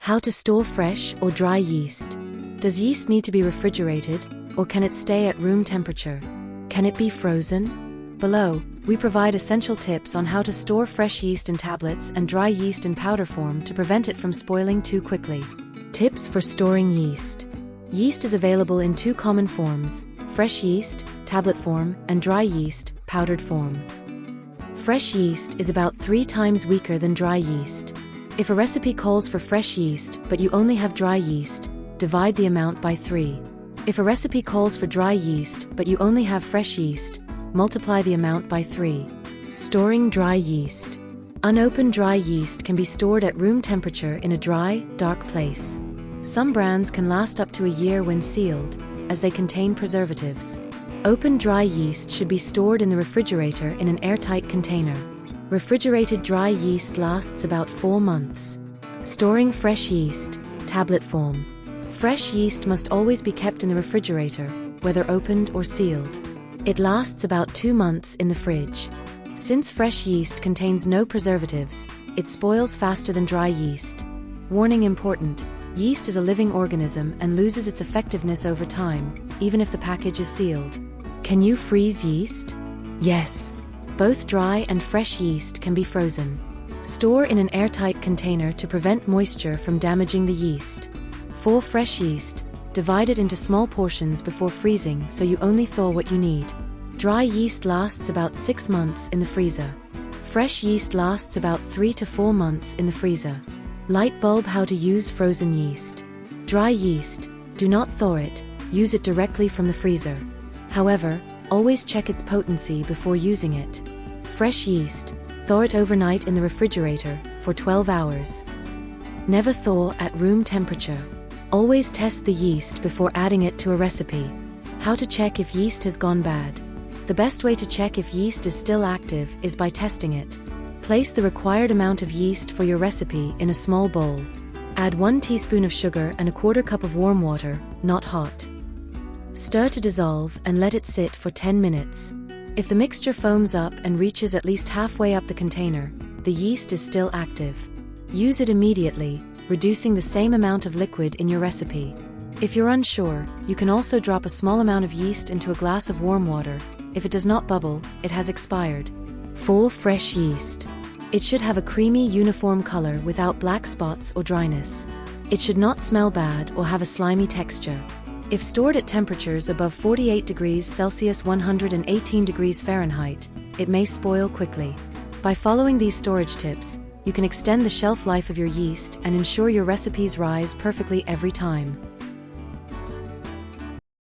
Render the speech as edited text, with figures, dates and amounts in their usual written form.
How to store fresh or dry yeast. Does yeast need to be refrigerated, or can it stay at room temperature? Can it be frozen? Below, we provide essential tips on how to store fresh yeast in tablets and dry yeast in powder form to prevent it from spoiling too quickly. Tips for storing yeast. Yeast is available in two common forms: fresh yeast, tablet form, and dry yeast, powdered form. Fresh yeast is about 3 times weaker than dry yeast. If a recipe calls for fresh yeast but you only have dry yeast, divide the amount by 3. If a recipe calls for dry yeast but you only have fresh yeast, multiply the amount by 3. Storing dry yeast. Unopened dry yeast can be stored at room temperature in a dry, dark place. Some brands can last up to a year when sealed, as they contain preservatives. Opened dry yeast should be stored in the refrigerator in an airtight container. Refrigerated dry yeast lasts about 4 months. Storing fresh yeast, tablet form. Fresh yeast must always be kept in the refrigerator, whether opened or sealed. It lasts about 2 months in the fridge. Since fresh yeast contains no preservatives, it spoils faster than dry yeast. Warning important: yeast is a living organism and loses its effectiveness over time, even if the package is sealed. Can you freeze yeast? Yes. Both dry and fresh yeast can be frozen. Store in an airtight container to prevent moisture from damaging the yeast. For fresh yeast, divide it into small portions before freezing so you only thaw what you need. Dry yeast lasts about 6 months in the freezer. Fresh yeast lasts about 3 to 4 months in the freezer. Light bulb: how to use frozen yeast. Dry yeast, do not thaw it, use it directly from the freezer. However, always check its potency before using it. Fresh yeast, thaw it overnight in the refrigerator for 12 hours. Never thaw at room temperature. Always test the yeast before adding it to a recipe. How to check if yeast has gone bad. The best way to check if yeast is still active is by testing it. Place the required amount of yeast for your recipe in a small bowl. Add 1 teaspoon of sugar and 1/4 cup of warm water, not hot. Stir to dissolve and let it sit for 10 minutes. If the mixture foams up and reaches at least halfway up the container, the yeast is still active. Use it immediately, reducing the same amount of liquid in your recipe. If you're unsure, you can also drop a small amount of yeast into a glass of warm water. If it does not bubble, it has expired. For fresh yeast. It should have a creamy, uniform color without black spots or dryness. It should not smell bad or have a slimy texture. If stored at temperatures above 48 degrees Celsius 118 degrees Fahrenheit, it may spoil quickly. By following these storage tips, you can extend the shelf life of your yeast and ensure your recipes rise perfectly every time.